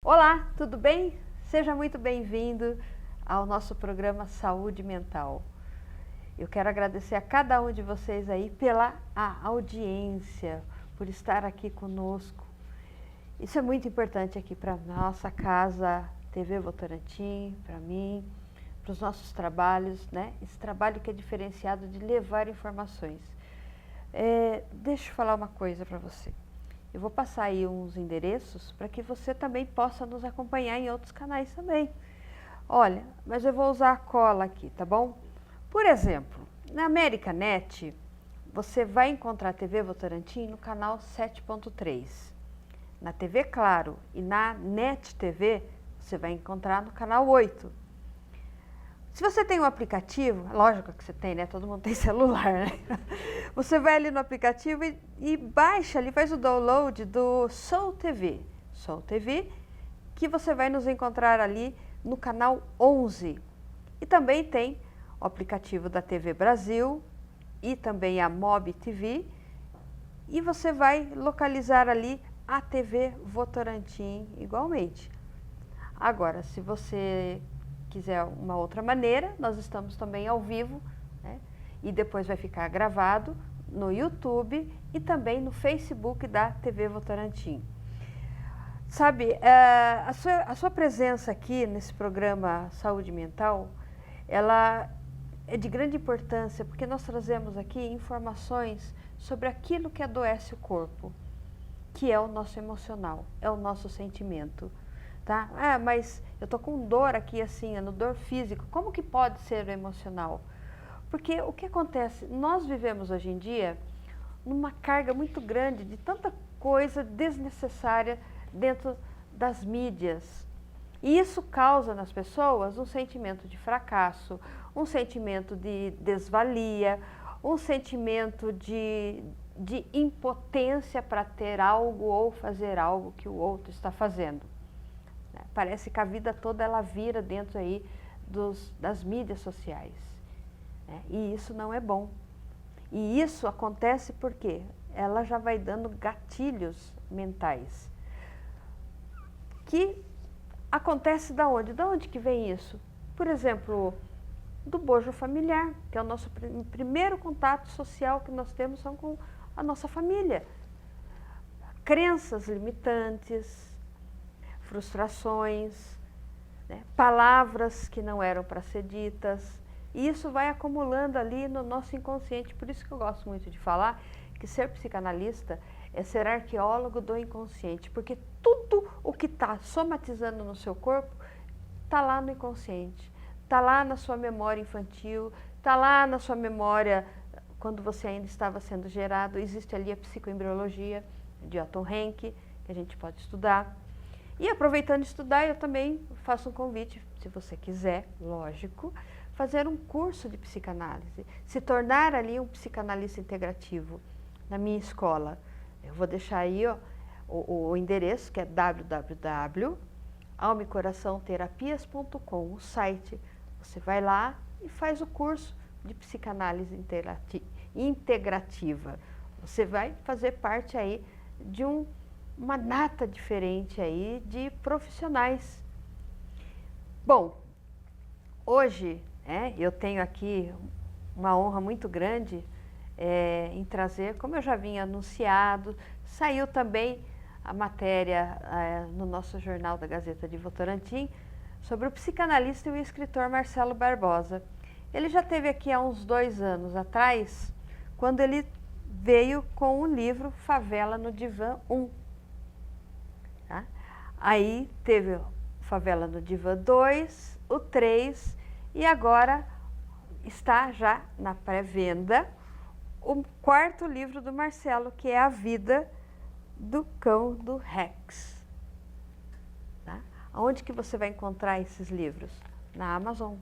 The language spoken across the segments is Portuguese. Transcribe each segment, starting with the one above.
Olá, tudo bem? Seja muito bem-vindo ao nosso programa Saúde Mental. Eu quero agradecer a cada um de vocês aí pela audiência, por estar aqui conosco. Isso é muito importante aqui para nossa casa TV Votorantim, para mim, para os nossos trabalhos, né? Esse trabalho que é diferenciado de levar informações. Deixa eu falar uma coisa para você. Eu vou passar aí uns endereços para que você também possa nos acompanhar em outros canais também. Olha, mas eu vou usar a cola aqui, tá bom? Por exemplo, na Americanet, você vai encontrar a TV Votorantim no canal 7.3. Na TV Claro e na NET TV, você vai encontrar no canal 8. Se você tem um aplicativo, lógico que você tem, né? Todo mundo tem celular, né? Você vai ali no aplicativo e baixa ali, faz o download do Soul TV. Soul TV, que você vai nos encontrar ali no canal 11. E também tem o aplicativo da TV Brasil e também a Mob TV. E você vai localizar ali a TV Votorantim igualmente. Agora, se você quiser uma outra maneira, nós estamos também ao vivo, né? E depois vai ficar gravado no YouTube e também no Facebook da TV Votorantim. Sabe, a sua presença aqui nesse programa Saúde Mental, ela é de grande importância, porque nós trazemos aqui informações sobre aquilo que adoece o corpo, que é o nosso emocional, é o nosso sentimento. Tá? Mas eu tô com dor aqui assim, no dor físico. Como que pode ser o emocional? Porque o que acontece? Nós vivemos hoje em dia numa carga muito grande de tanta coisa desnecessária dentro das mídias. E isso causa nas pessoas um sentimento de fracasso, um sentimento de desvalia, um sentimento de impotência para ter algo ou fazer algo que o outro está fazendo. Parece que a vida toda ela vira dentro aí das mídias sociais. Né? E isso não é bom. E isso acontece porque ela já vai dando gatilhos mentais. Que acontece da onde? Da onde que vem isso? Por exemplo, do bojo familiar, que é o nosso primeiro contato social que nós temos são com a nossa família. Crenças limitantes, frustrações, né? Palavras que não eram para ser ditas, e isso vai acumulando ali no nosso inconsciente. Por isso que eu gosto muito de falar que ser psicanalista é ser arqueólogo do inconsciente, porque tudo o que está somatizando no seu corpo está lá no inconsciente, está lá na sua memória infantil, está lá na sua memória quando você ainda estava sendo gerado. Existe ali a psicoembriologia de Otto Henke, que a gente pode estudar. E aproveitando de estudar, eu também faço um convite, se você quiser, lógico, fazer um curso de psicanálise, se tornar ali um psicanalista integrativo na minha escola. Eu vou deixar aí o endereço, que é www.almaecoraçãoterapias.com, o site. Você vai lá e faz o curso de psicanálise integrativa. Você vai fazer parte aí de uma nata diferente aí de profissionais. Bom, hoje eu tenho aqui uma honra muito grande em trazer, como eu já vinha anunciado, saiu também a matéria no nosso jornal da Gazeta de Votorantim sobre o psicanalista e o escritor Marcelo Barbosa. Ele já esteve aqui há uns 2 anos atrás, quando ele veio com o livro Favela no Divã 1. Tá? Aí teve Favela no Divã 2, o 3, e agora está já na pré-venda o 4º livro do Marcelo, que é A Vida do Cão do Rex. Tá? Onde que você vai encontrar esses livros? Na Amazon.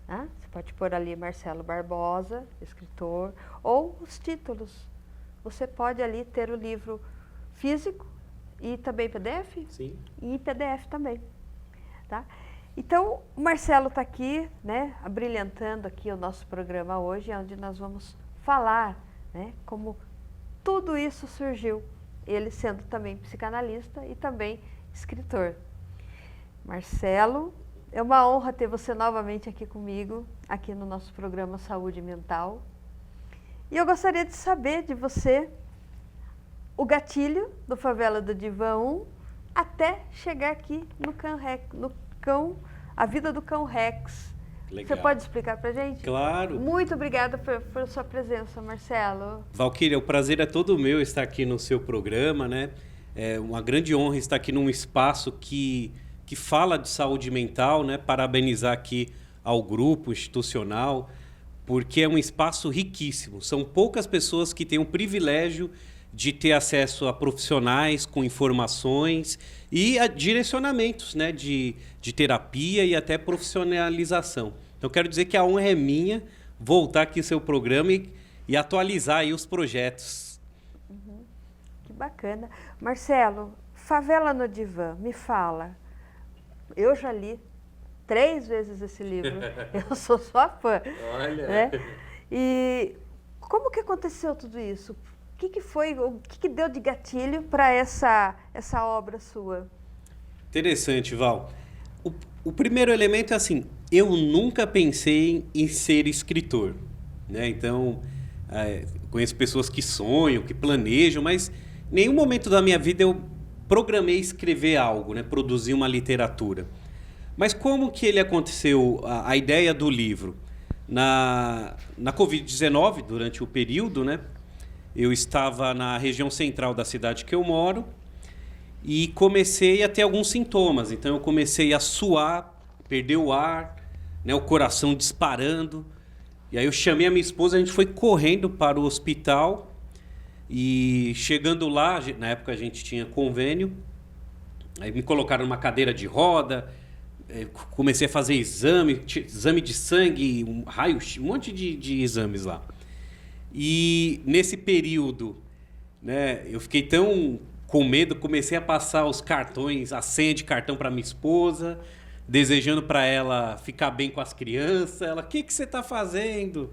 Tá? Você pode pôr ali Marcelo Barbosa, escritor, ou os títulos. Você pode ali ter o livro físico e também PDF? Sim. E PDF também. Tá? Então, o Marcelo está aqui, né, abrilhantando aqui o nosso programa hoje, onde nós vamos falar, né, como tudo isso surgiu. Ele sendo também psicanalista e também escritor. Marcelo, é uma honra ter você novamente aqui comigo, aqui no nosso programa Saúde Mental. E eu gostaria de saber de você o gatilho do Favela do Divã 1 até chegar aqui no cão, a vida do cão Rex. Legal. Você pode explicar pra gente? Claro. Muito obrigada por sua presença, Marcelo. Valquíria, o prazer é todo meu estar aqui no seu programa, né? É uma grande honra estar aqui num espaço que fala de saúde mental, né? Parabenizar aqui ao grupo institucional, porque é um espaço riquíssimo. São poucas pessoas que têm o privilégio de ter acesso a profissionais com informações e a direcionamentos, né, de terapia e até profissionalização. Então, quero dizer que a honra é minha voltar aqui ao seu programa e atualizar aí os projetos. Uhum. Que bacana. Marcelo, Favela no Divã, me fala. Eu já li 3 vezes esse livro. Eu sou sua fã. Olha! Né? E como que aconteceu tudo isso? O que foi, o que deu de gatilho para essa obra sua? Interessante, Val. O primeiro elemento é assim, eu nunca pensei em ser escritor, né? Então, conheço pessoas que sonham, que planejam, mas em nenhum momento da minha vida eu programei escrever algo, né? Produzir uma literatura. Mas como que ele aconteceu, a ideia do livro? Na Covid-19, durante o período, né? Eu estava na região central da cidade que eu moro e comecei a ter alguns sintomas. Então, eu comecei a suar, perder o ar, né, o coração disparando. E aí eu chamei a minha esposa, a gente foi correndo para o hospital e chegando lá, na época a gente tinha convênio, aí me colocaram numa cadeira de roda, comecei a fazer exame de sangue, um monte de exames lá. E nesse período, né, eu fiquei tão com medo, comecei a passar os cartões, a senha de cartão para minha esposa, desejando para ela ficar bem com as crianças. Ela, o que você está fazendo?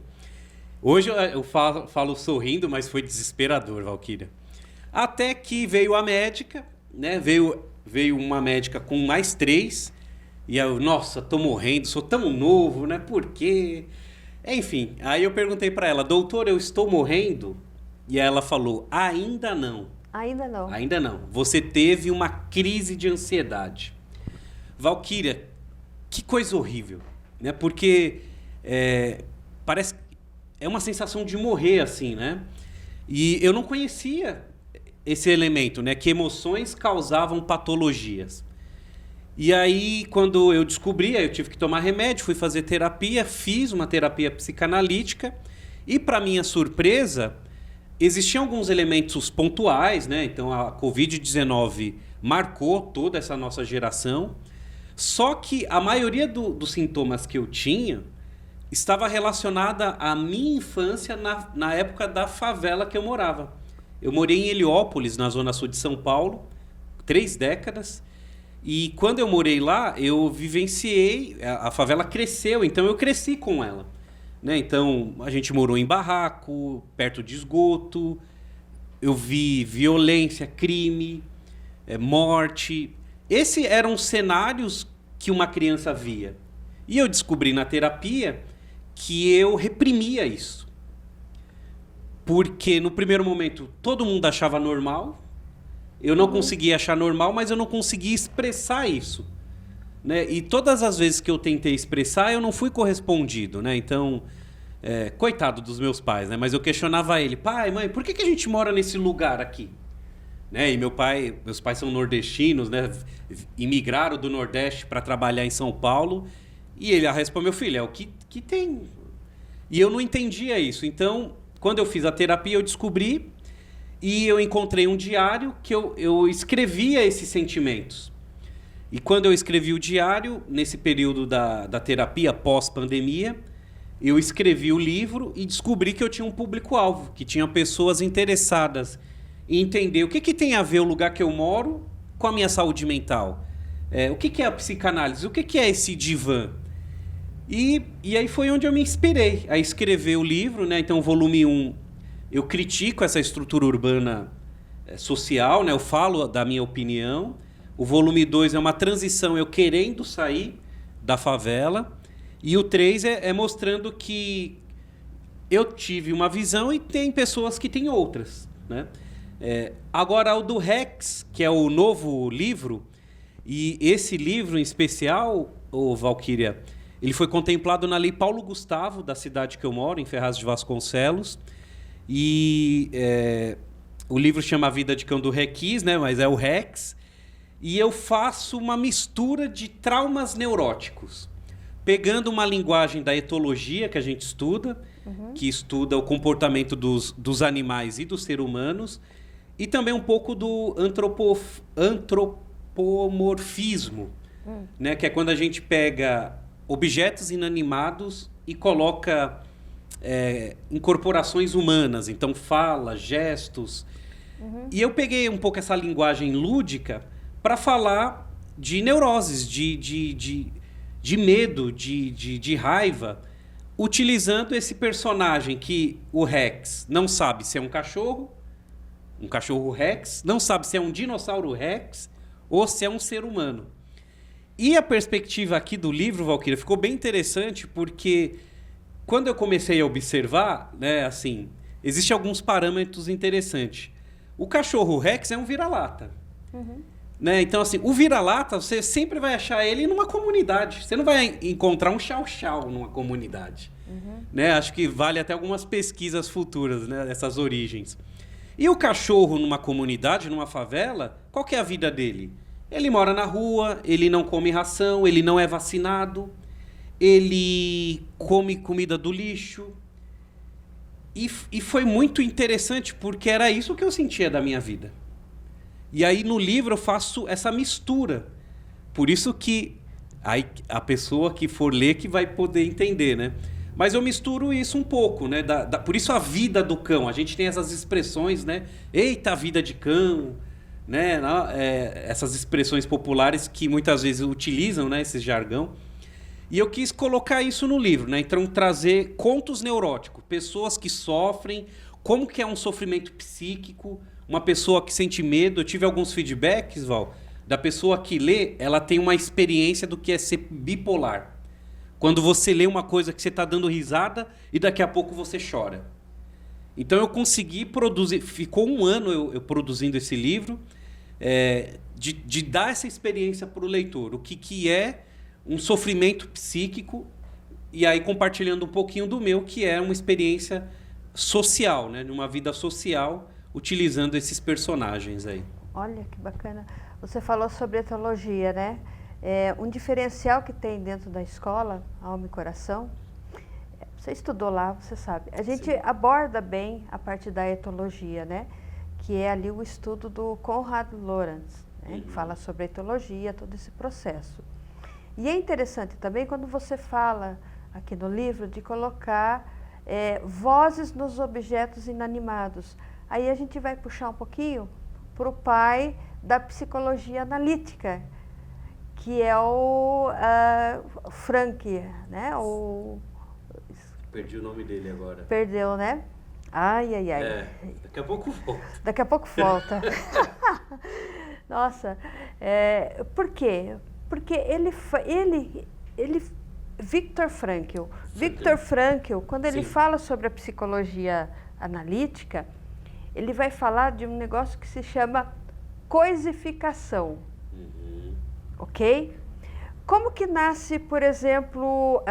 Hoje eu falo sorrindo, mas foi desesperador, Valquíria. Até que veio a médica, né, veio uma médica com mais 3, e eu, nossa, tô morrendo, sou tão novo, né? Por quê? Enfim, aí eu perguntei para ela, doutor, eu estou morrendo? E ela falou, ainda não. Ainda não. Ainda não. Você teve uma crise de ansiedade. Valquíria, que coisa horrível, né? Porque parece é uma sensação de morrer assim, né? E eu não conhecia esse elemento, né? Que emoções causavam patologias. E aí, quando eu descobri, eu tive que tomar remédio, fui fazer terapia, fiz uma terapia psicanalítica e, para minha surpresa, existiam alguns elementos pontuais, né? Então, a Covid-19 marcou toda essa nossa geração, só que a maioria dos sintomas que eu tinha estava relacionada à minha infância na época da favela que eu morava. Eu morei em Heliópolis, na zona sul de São Paulo, 3 décadas. E quando eu morei lá, eu vivenciei, a favela cresceu, então eu cresci com ela. Né? Então, a gente morou em barraco, perto de esgoto, eu vi violência, crime, morte. Esses eram cenários que uma criança via. E eu descobri na terapia que eu reprimia isso. Porque no primeiro momento todo mundo achava normal, eu não conseguia achar normal, mas eu não conseguia expressar isso. Né? E todas as vezes que eu tentei expressar, eu não fui correspondido. Né? Então, coitado dos meus pais, né? Mas eu questionava ele, pai, mãe, por que a gente mora nesse lugar aqui? Né? E meus pais são nordestinos, né? Imigraram do Nordeste para trabalhar em São Paulo. E ele respondeu, meu filho, é o que tem. E eu não entendia isso. Então, quando eu fiz a terapia, eu descobri e eu encontrei um diário que eu escrevia esses sentimentos. E quando eu escrevi o diário, nesse período da terapia pós-pandemia, eu escrevi o livro e descobri que eu tinha um público-alvo, que tinha pessoas interessadas em entender o que tem a ver o lugar que eu moro com a minha saúde mental. O que é a psicanálise? O que é esse divã? E aí foi onde eu me inspirei a escrever o livro, né? Então, volume 1, eu critico essa estrutura urbana social, né? Eu falo da minha opinião. O volume 2 é uma transição, eu querendo sair da favela. E o 3 é mostrando que eu tive uma visão e tem pessoas que têm outras, né? Agora, o do Rex, que é o novo livro, e esse livro em especial, o Valquíria, ele foi contemplado na Lei Paulo Gustavo, da cidade que eu moro, em Ferraz de Vasconcelos. E o livro chama A Vida de Cão do Requis, né? Mas é o Rex. E eu faço uma mistura de traumas neuróticos, pegando uma linguagem da etologia que a gente estuda, que estuda o comportamento dos animais e dos seres humanos, e também um pouco do antropomorfismo, né? Que é quando a gente pega objetos inanimados e coloca incorporações humanas, então fala, gestos. E eu peguei um pouco essa linguagem lúdica para falar de neuroses, de medo, de raiva, utilizando esse personagem que o Rex não sabe se é um cachorro Rex, não sabe se é um dinossauro Rex ou se é um ser humano. E a perspectiva aqui do livro, Valquíria, ficou bem interessante porque quando eu comecei a observar, né, assim, existem alguns parâmetros interessantes. O cachorro Rex é um vira-lata. Né? Então, assim, o vira-lata, você sempre vai achar ele numa comunidade. Você não vai encontrar um chau-chau numa comunidade. Né? Acho que vale até algumas pesquisas futuras, né, dessas origens. E o cachorro numa comunidade, numa favela, qual que é a vida dele? Ele mora na rua, ele não come ração, ele não é vacinado, ele come comida do lixo. E foi muito interessante, porque era isso que eu sentia da minha vida. E aí no livro eu faço essa mistura. Por isso que aí a pessoa que for ler que vai poder entender, né? Mas eu misturo isso um pouco, né? Por isso a vida do cão. A gente tem essas expressões, né? Eita, a vida de cão, né? Essas expressões populares que muitas vezes utilizam, né, esse jargão. E eu quis colocar isso no livro, né? Então trazer contos neuróticos, pessoas que sofrem, como que é um sofrimento psíquico, uma pessoa que sente medo. Eu tive alguns feedbacks, Val, da pessoa que lê, ela tem uma experiência do que é ser bipolar. Quando você lê uma coisa que você está dando risada e daqui a pouco você chora. Então eu consegui produzir, ficou um ano eu produzindo esse livro, de dar essa experiência para o leitor, o que é um sofrimento psíquico, e aí compartilhando um pouquinho do meu, que é uma experiência social, né, numa vida social, utilizando esses personagens aí. Olha que bacana. Você falou sobre etologia, né? Um diferencial que tem dentro da escola, Alma e Coração, você estudou lá, você sabe. A gente aborda bem a parte da etologia, né? Que é ali o estudo do Konrad Lorenz, né? Que fala sobre a etologia, todo esse processo. E é interessante também quando você fala aqui no livro de colocar vozes nos objetos inanimados. Aí a gente vai puxar um pouquinho para o pai da psicologia analítica, que é o Frank, né? Perdi o nome dele agora. Perdeu, né? Ai. Daqui a pouco volta. Daqui a pouco volta. Nossa, por quê? Porque Viktor Frankl, quando ele fala sobre a psicologia analítica, ele vai falar de um negócio que se chama coisificação. Ok? Como que nasce, por exemplo,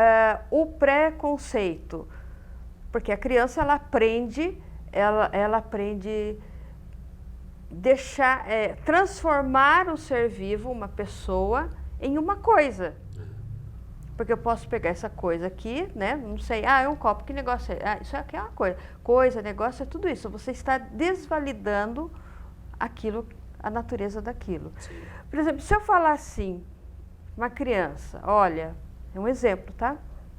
o preconceito? Porque a criança, ela aprende transformar o ser vivo, uma pessoa, em uma coisa. Porque eu posso pegar essa coisa aqui, né? Não sei, é um copo, que negócio é? Isso aqui é uma coisa. Coisa, negócio, é tudo isso. Você está desvalidando aquilo, a natureza daquilo. Sim. Por exemplo, se eu falar assim, uma criança, olha, é um exemplo, tá?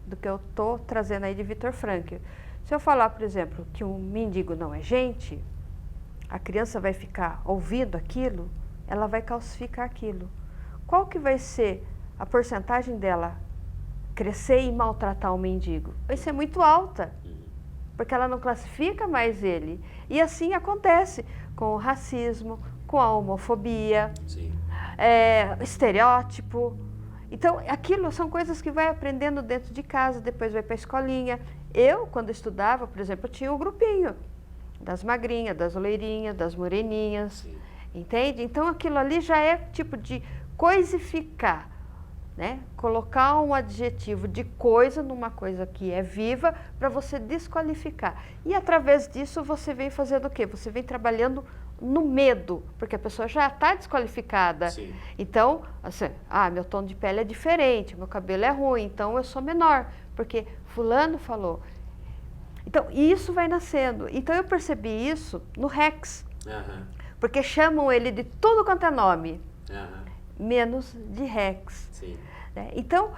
Do que eu estou trazendo aí de Viktor Frankl. Se eu falar, por exemplo, que um mendigo não é gente, a criança vai ficar ouvindo aquilo, ela vai calcificar aquilo. Qual que vai ser a porcentagem dela crescer e maltratar o mendigo? Vai ser muito alta, porque ela não classifica mais ele. E assim acontece com o racismo, com a homofobia. Sim. estereótipo. Então, aquilo são coisas que vai aprendendo dentro de casa, depois vai para a escolinha. Eu, quando estudava, por exemplo, eu tinha um grupinho das magrinhas, das loirinhas, das moreninhas, Sim. entende? Então, aquilo ali já é tipo de coisificar, né? Colocar um adjetivo de coisa numa coisa que é viva para você desqualificar. E através disso você vem fazendo o quê? Você vem trabalhando no medo, porque a pessoa já está desqualificada. Sim. Então, assim, meu tom de pele é diferente, meu cabelo é ruim, então eu sou menor, porque fulano falou. Então, isso vai nascendo. Então, eu percebi isso no Rex, porque chamam ele de tudo quanto é nome, menos de Rex. Sim. Né? Então,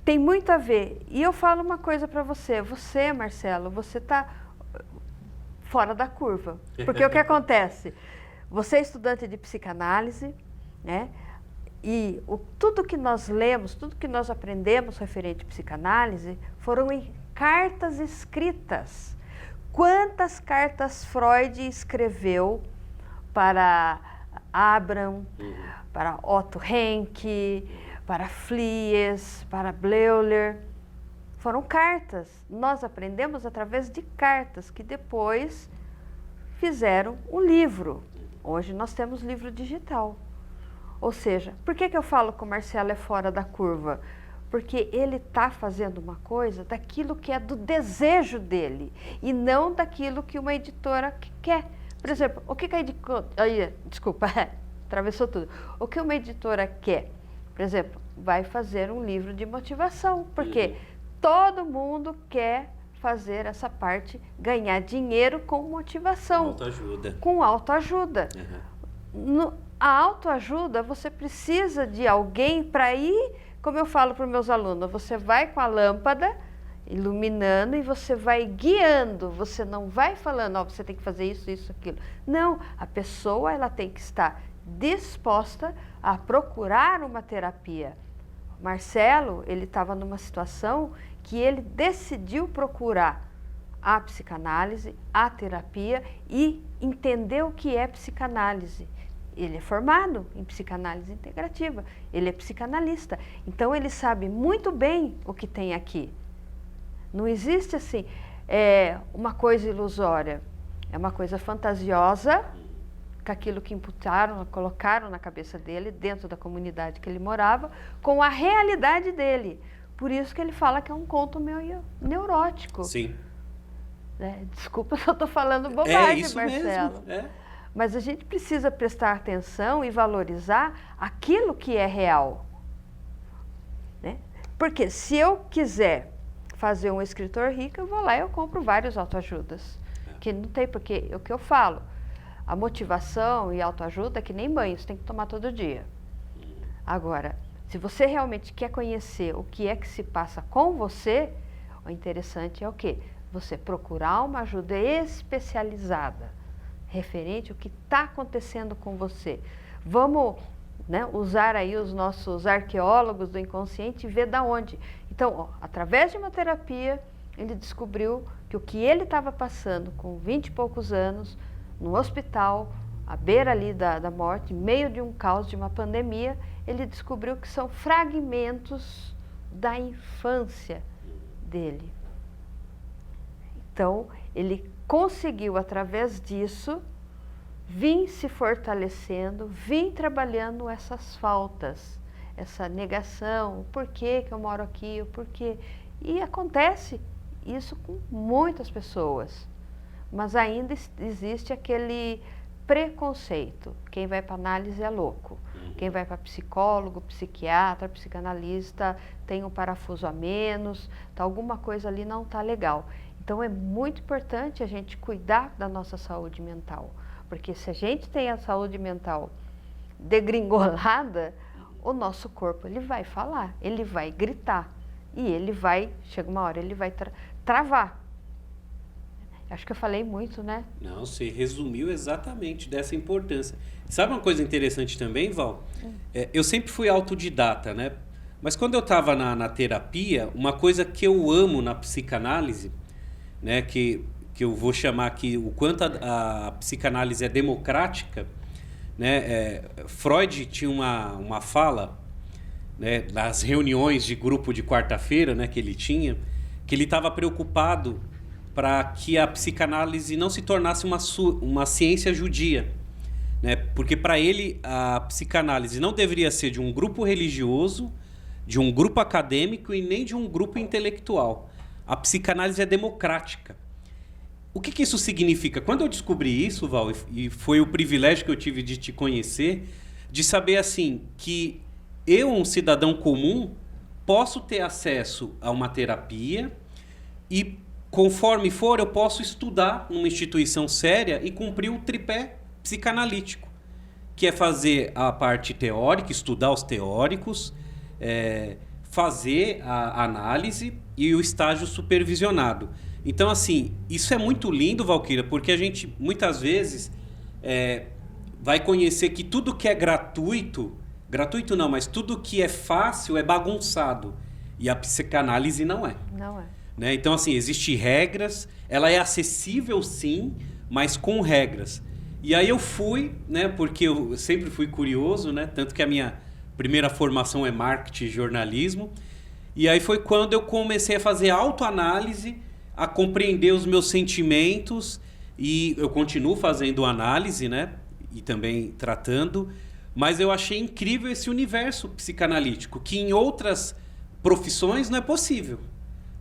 tem muito a ver. E eu falo uma coisa para você. Você, Marcelo, você está fora da curva. Porque o que acontece? Você é estudante de psicanálise, né? E tudo que nós lemos, tudo que nós aprendemos referente à psicanálise foram em cartas escritas. Quantas cartas Freud escreveu para Abraham, para Otto Henke, para Flies, para Bleuler? Foram cartas. Nós aprendemos através de cartas que depois fizeram um livro. Hoje nós temos livro digital. Ou seja, por que eu falo que o Marcelo é fora da curva? Porque ele está fazendo uma coisa daquilo que é do desejo dele e não daquilo que uma editora quer. Por exemplo, o que a editora... Desculpa, atravessou tudo. O que uma editora quer? Por exemplo, vai fazer um livro de motivação, porque todo mundo quer fazer essa parte, ganhar dinheiro com motivação. Autoajuda. Com autoajuda. A autoajuda, você precisa de alguém para ir, como eu falo para os meus alunos, você vai com a lâmpada, iluminando e você vai guiando, você não vai falando, você tem que fazer isso, isso, aquilo. Não, a pessoa ela tem que estar disposta a procurar uma terapia. Marcelo, ele estava numa situação que ele decidiu procurar a psicanálise, a terapia e entender o que é psicanálise. Ele é formado em psicanálise integrativa, ele é psicanalista, então ele sabe muito bem o que tem aqui. Não existe assim, uma coisa ilusória, é uma coisa fantasiosa, com aquilo que imputaram, colocaram na cabeça dele, dentro da comunidade que ele morava, com a realidade dele. Por isso que ele fala que é um conto meio neurótico. Sim. Desculpa se eu estou falando bobagem, isso Marcelo. mesmo. Mas a gente precisa prestar atenção e valorizar aquilo que é real. Né? Porque se eu quiser fazer um escritor rico, eu vou lá e eu compro vários autoajudas. Que não tem, porque o que eu falo, a motivação e a autoajuda é que nem banho, você tem que tomar todo dia. Agora, se você realmente quer conhecer o que é que se passa com você, o interessante é o quê? Você procurar uma ajuda especializada, referente ao que está acontecendo com você. Vamos usar aí os nossos arqueólogos do inconsciente e ver da onde. Então, através de uma terapia, ele descobriu que o que ele estava passando com 20 e poucos anos, no hospital, à beira ali da morte, em meio de um caos, de uma pandemia, ele descobriu que são fragmentos da infância dele. Então, ele conseguiu, através disso, vir se fortalecendo, vir trabalhando essas faltas, essa negação, o porquê que eu moro aqui, o porquê. E acontece isso com muitas pessoas, mas ainda existe aquele preconceito. Quem vai para análise é louco. Quem vai para psicólogo, psiquiatra, psicanalista, tem um parafuso a menos, alguma coisa ali não está legal. Então é muito importante a gente cuidar da nossa saúde mental, porque se a gente tem a saúde mental degringolada, o nosso corpo ele vai falar, ele vai gritar e ele vai, chega uma hora, ele vai travar. Acho que eu falei muito, né? Não, você resumiu exatamente dessa importância. Sabe uma coisa interessante também, Val? Eu sempre fui autodidata, né? Mas quando eu estava na terapia, uma coisa que eu amo na psicanálise, né, que eu vou chamar aqui o quanto a psicanálise é democrática, né? Freud tinha uma fala, né, das reuniões de grupo de quarta-feira, né, que ele tinha, que ele estava preocupado para que a psicanálise não se tornasse uma ciência judia, né? Porque para ele a psicanálise não deveria ser de um grupo religioso, de um grupo acadêmico e nem de um grupo intelectual. A psicanálise é democrática. O que isso significa? Quando eu descobri isso, Val, e foi o privilégio que eu tive de te conhecer, de saber assim que eu, um cidadão comum, posso ter acesso a uma terapia e, conforme for, eu posso estudar numa instituição séria e cumprir o tripé psicanalítico, que é fazer a parte teórica, estudar os teóricos, fazer a análise e o estágio supervisionado. Então, assim, isso é muito lindo, Valquíria, porque a gente, muitas vezes, vai conhecer que tudo que é gratuito não, mas tudo que é fácil é bagunçado. E a psicanálise não é. Não é. Né? Então, assim, existem regras, ela é acessível, sim, mas com regras. E aí eu fui, né, porque eu sempre fui curioso, né, tanto que a minha primeira formação é marketing e jornalismo. E aí foi quando eu comecei a fazer autoanálise, a compreender os meus sentimentos, e eu continuo fazendo análise, né, e também tratando, mas eu achei incrível esse universo psicanalítico, que em outras profissões não é possível,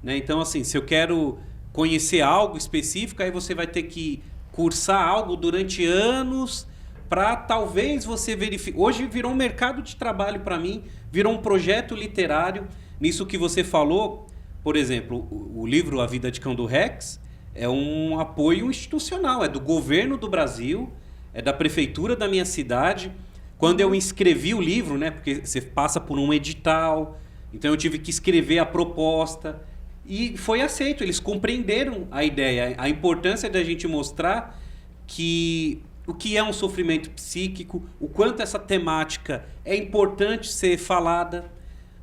né? Então, assim, se eu quero conhecer algo específico, aí você vai ter que cursar algo durante anos para talvez você verificar. Hoje virou um mercado de trabalho para mim, virou um projeto literário. Nisso que você falou, por exemplo, o livro A Vida de Cão do Rex é um apoio institucional, é do governo do Brasil, é da prefeitura da minha cidade. Quando eu inscrevi o livro, né, porque você passa por um edital, então eu tive que escrever a proposta e foi aceito. Eles compreenderam a ideia, a importância da gente mostrar que o que é um sofrimento psíquico, o quanto essa temática é importante ser falada,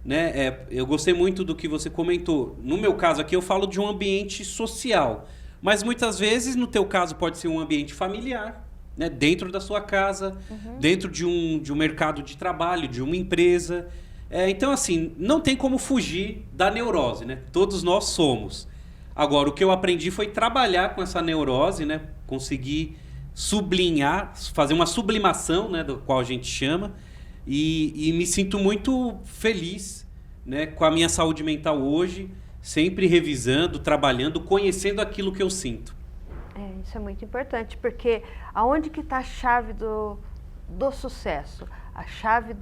né? Eu gostei muito do que você comentou. No meu caso aqui eu falo de um ambiente social, mas muitas vezes no teu caso pode ser um ambiente familiar, né? Dentro da sua casa, dentro de um mercado de trabalho, de uma empresa. Então, assim, não tem como fugir da neurose, né? Todos nós somos. Agora, o que eu aprendi foi trabalhar com essa neurose, né? Conseguir sublinhar, fazer uma sublimação, né? Do qual a gente chama. E me sinto muito feliz, né? Com a minha saúde mental hoje, sempre revisando, trabalhando, conhecendo aquilo que eu sinto. Isso é muito importante, porque aonde que está a chave do sucesso? A chave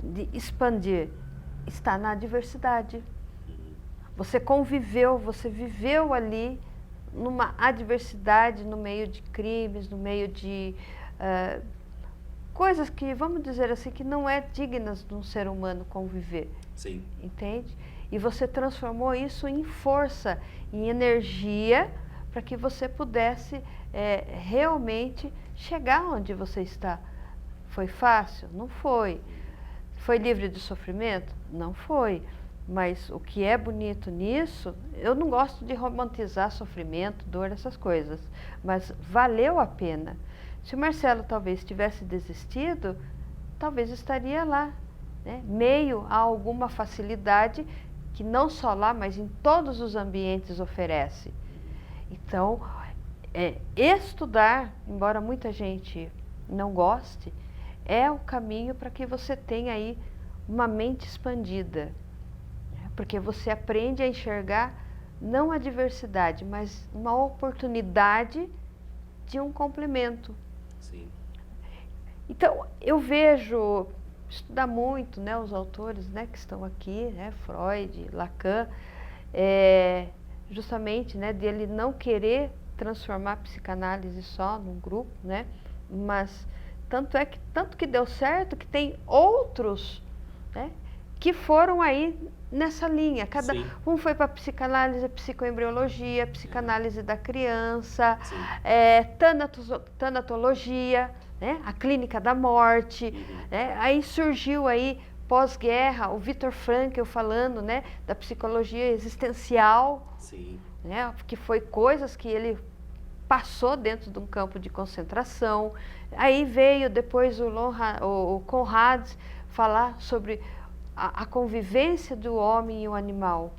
de expandir está na diversidade. Você conviveu, você viveu ali numa adversidade, no meio de crimes, no meio de coisas que, vamos dizer assim, que não é dignas de um ser humano conviver. Sim. Entende? E você transformou isso em força, em energia, para que você pudesse realmente chegar onde você está. Foi fácil? Não foi. Foi livre de sofrimento? Não foi. Mas o que é bonito nisso, eu não gosto de romantizar sofrimento, dor, essas coisas, mas valeu a pena. Se o Marcelo talvez tivesse desistido, talvez estaria lá, né? Meio a alguma facilidade que não só lá, mas em todos os ambientes oferece. Então, estudar, embora muita gente não goste, é o caminho para que você tenha aí uma mente expandida. Porque você aprende a enxergar não a diversidade, mas uma oportunidade de um complemento. Sim. Então, eu vejo, estudar muito, né, os autores, né, que estão aqui, né, Freud, Lacan, justamente, né, dele não querer transformar a psicanálise só num grupo, né, mas tanto que deu certo que tem outros, né, que foram aí nessa linha. Um foi para psicanálise, psicoembriologia, psicanálise da criança, tanatologia, né, a clínica da morte, né, aí surgiu aí pós-guerra o Viktor Frankl falando, né, da psicologia existencial, Sim. né, que foi coisas que ele passou dentro de um campo de concentração. Aí veio depois o Conrad falar sobre a convivência do homem e o animal.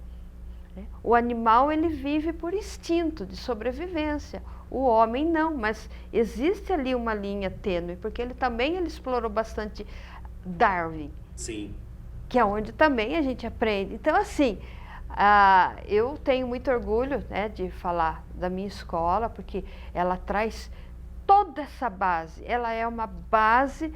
O animal, ele vive por instinto de sobrevivência. O homem não, mas existe ali uma linha tênue, porque ele explorou bastante Darwin. Sim. Que é onde também a gente aprende. Então, assim, eu tenho muito orgulho, né, de falar da minha escola, porque ela traz toda essa base. Ela é uma base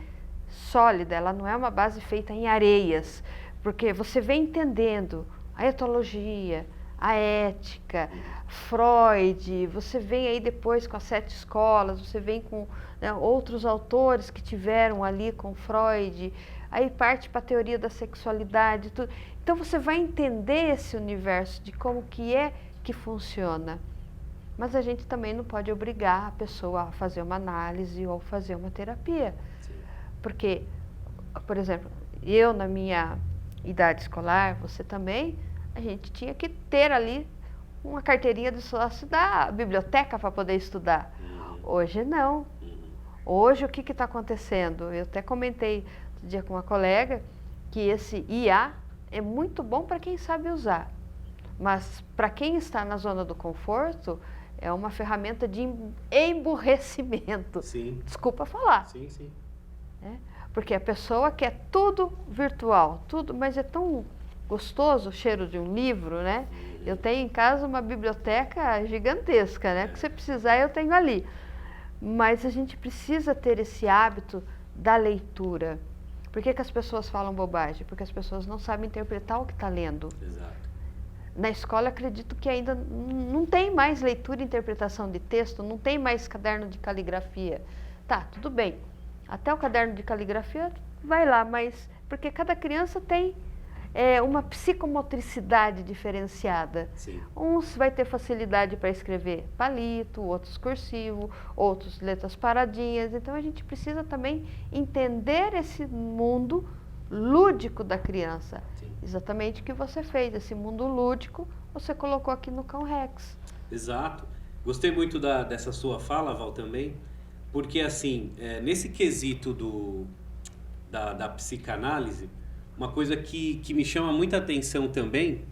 sólida, ela não é uma base feita em areias, porque você vem entendendo a etologia, a ética, Freud, você vem aí depois com as 7 escolas, você vem com, né, outros autores que tiveram ali com Freud, aí parte para a teoria da sexualidade, tudo. Então você vai entender esse universo de como que funciona. Mas a gente também não pode obrigar a pessoa a fazer uma análise ou fazer uma terapia. Porque, por exemplo, eu na minha idade escolar, você também, a gente tinha que ter ali uma carteirinha de sócio da biblioteca para poder estudar. Hoje não. Hoje o que está acontecendo? Eu até comentei outro dia com uma colega que esse IA é muito bom para quem sabe usar. Mas para quem está na zona do conforto, é uma ferramenta de emburrecimento. Sim. Desculpa falar. Sim, sim. Porque a pessoa quer tudo virtual, tudo, mas é tão gostoso o cheiro de um livro, né? Eu tenho em casa uma biblioteca gigantesca, né? O que você precisar eu tenho ali. Mas a gente precisa ter esse hábito da leitura. Por que as pessoas falam bobagem? Porque as pessoas não sabem interpretar o que está lendo. Exato. Na escola, acredito que ainda não tem mais leitura e interpretação de texto, não tem mais caderno de caligrafia. Tá, tudo bem. Até o caderno de caligrafia vai lá, mas porque cada criança tem uma psicomotricidade diferenciada. Sim. Uns vai ter facilidade para escrever palito, outros cursivo, outros letras paradinhas. Então a gente precisa também entender esse mundo lúdico da criança. Sim. Exatamente o que você fez, esse mundo lúdico, você colocou aqui no Cão Rex. Exato. Gostei muito dessa sua fala, Val, também, porque assim, nesse quesito da psicanálise, uma coisa que me chama muita atenção também,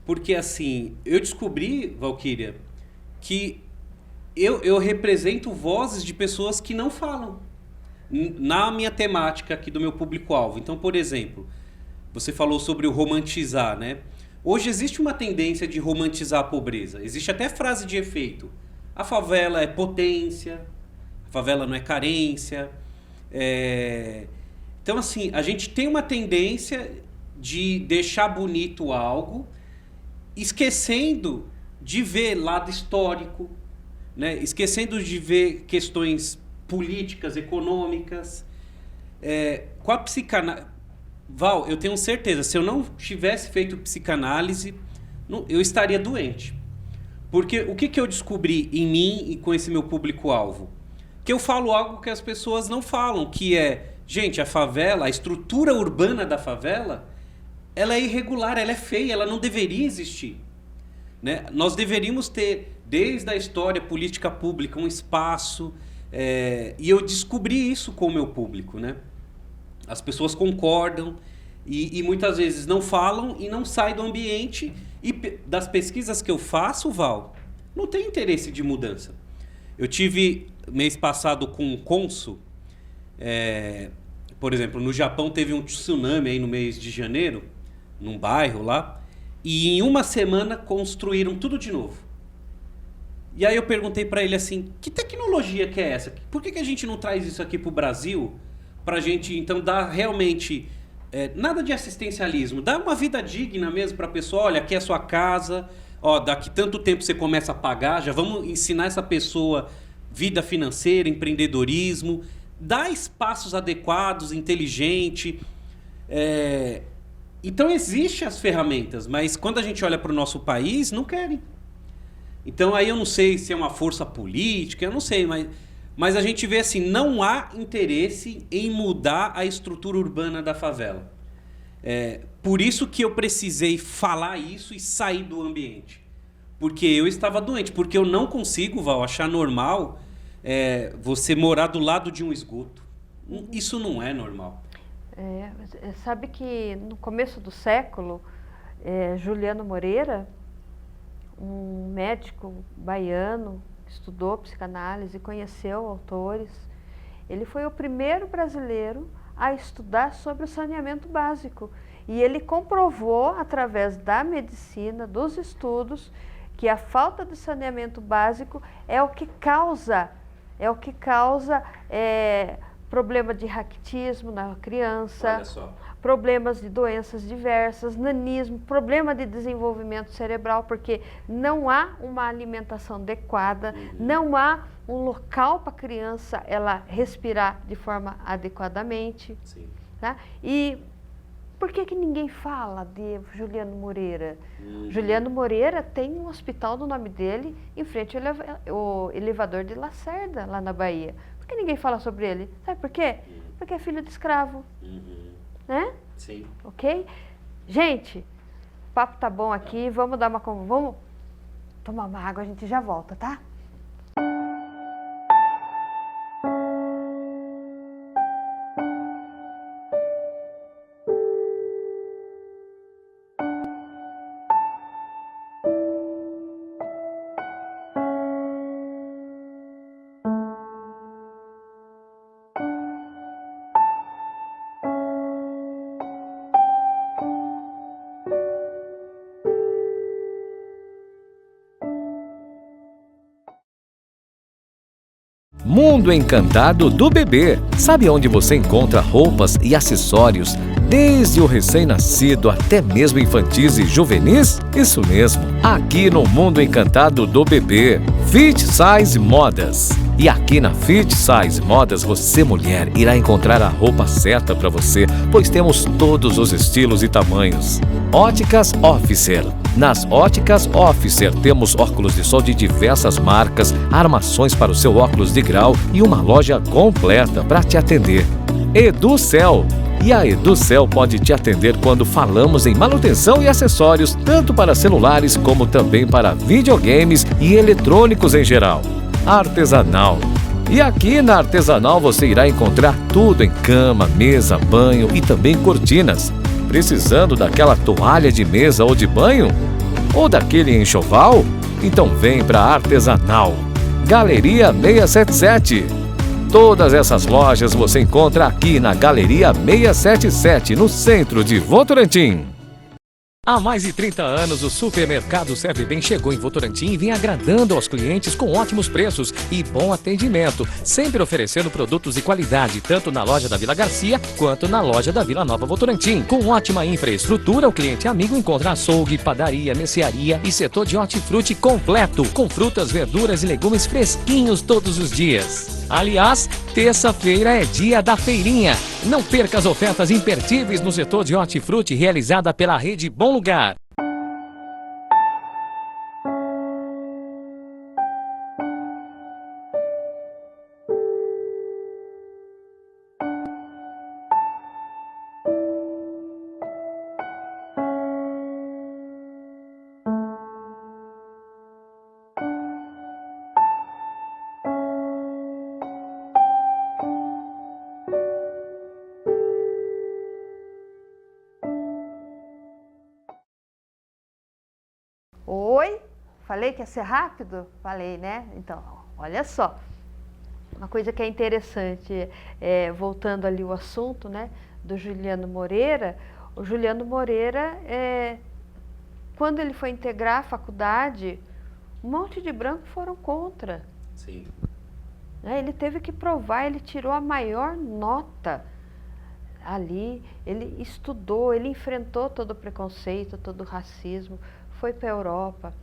porque assim, eu descobri, Valquíria, que eu represento vozes de pessoas que não falam na minha temática aqui do meu público-alvo. Então, por exemplo, você falou sobre o romantizar, né? Hoje existe uma tendência de romantizar a pobreza. Existe até frase de efeito. A favela é potência, a favela não é carência. Então, assim, a gente tem uma tendência de deixar bonito algo, esquecendo de ver lado histórico, né? Esquecendo de ver questões políticas, econômicas. Com a psicanálise... Val, eu tenho certeza, se eu não tivesse feito psicanálise, eu estaria doente. Porque o que eu descobri em mim e com esse meu público-alvo? Que eu falo algo que as pessoas não falam, que gente, a favela, a estrutura urbana da favela, ela é irregular, ela é feia, ela não deveria existir. Né? Nós deveríamos ter, desde a história política pública, um espaço, e eu descobri isso com o meu público, né? As pessoas concordam e muitas vezes não falam e não saem do ambiente. E das pesquisas que eu faço, Val, não tem interesse de mudança. Eu tive, mês passado, com um cônsul, por exemplo, no Japão teve um tsunami aí no mês de janeiro, num bairro lá, e em uma semana construíram tudo de novo. E aí eu perguntei para ele assim, que tecnologia que é essa? Por que a gente não traz isso aqui para o Brasil? Para a gente, então, dar realmente nada de assistencialismo, dar uma vida digna mesmo para a pessoa. Olha, aqui é a sua casa, daqui tanto tempo você começa a pagar, já vamos ensinar essa pessoa vida financeira, empreendedorismo, dar espaços adequados, inteligente. Então, existem as ferramentas, mas quando a gente olha para o nosso país, não querem. Então, aí eu não sei se é uma força política, eu não sei, mas a gente vê assim, não há interesse em mudar a estrutura urbana da favela. Por isso que eu precisei falar isso e sair do ambiente. porque eu estava doente, porque eu não consigo, Val, achar normal você morar do lado de um esgoto. Isso não é normal. Sabe que no começo do século, Juliano Moreira, um médico baiano, estudou psicanálise, conheceu autores, ele foi o primeiro brasileiro a estudar sobre o saneamento básico. E ele comprovou, através da medicina, dos estudos, que a falta de saneamento básico é o que causa problema de raquitismo na criança, problemas de doenças diversas, nanismo, problema de desenvolvimento cerebral, porque não há uma alimentação adequada, não há um local para a criança ela respirar de forma adequadamente. Sim. Tá? E por que ninguém fala de Juliano Moreira? Juliano Moreira tem um hospital no nome dele, em frente ao elevador de Lacerda, lá na Bahia. Por que ninguém fala sobre ele? Sabe por quê? Porque é filho de escravo. Né? Sim. Ok? Gente, o papo tá bom aqui, vamos tomar uma água, a gente já volta, tá? Mundo Encantado do Bebê. Sabe onde você encontra roupas e acessórios, desde o recém-nascido até mesmo infantis e juvenis? Isso mesmo, aqui no Mundo Encantado do Bebê, Fit Size Modas. E aqui na Fit Size Modas, você, mulher, irá encontrar a roupa certa para você, pois temos todos os estilos e tamanhos. Óticas Officer. Nas Óticas Officer temos óculos de sol de diversas marcas, armações para o seu óculos de grau e uma loja completa para te atender. Educel. E a Educel pode te atender quando falamos em manutenção e acessórios, tanto para celulares como também para videogames e eletrônicos em geral. Artesanal. E aqui na Artesanal você irá encontrar tudo em cama, mesa, banho e também cortinas. Precisando daquela toalha de mesa ou de banho? Ou daquele enxoval? Então vem para Artesanal. Galeria 677. Todas essas lojas você encontra aqui na Galeria 677, no centro de Votorantim. Há mais de 30 anos, o supermercado Serve Bem chegou em Votorantim e vem agradando aos clientes com ótimos preços e bom atendimento, sempre oferecendo produtos de qualidade, tanto na loja da Vila Garcia quanto na loja da Vila Nova Votorantim. Com ótima infraestrutura, o cliente amigo encontra açougue, padaria, mercearia e setor de hortifruti completo, com frutas, verduras e legumes fresquinhos todos os dias. Aliás, terça-feira é dia da feirinha. Não perca as ofertas imperdíveis no setor de hortifruti realizada pela rede Bom Lugar. Oi? Falei que ia ser rápido? Falei, né? Então, olha só. Uma coisa que é interessante, voltando ali o assunto, né, do Juliano Moreira. O Juliano Moreira, quando ele foi integrar a faculdade, um monte de brancos foram contra. Sim. Ele teve que provar, ele tirou a maior nota ali, ele estudou, ele enfrentou todo o preconceito, todo o racismo, foi para a Europa,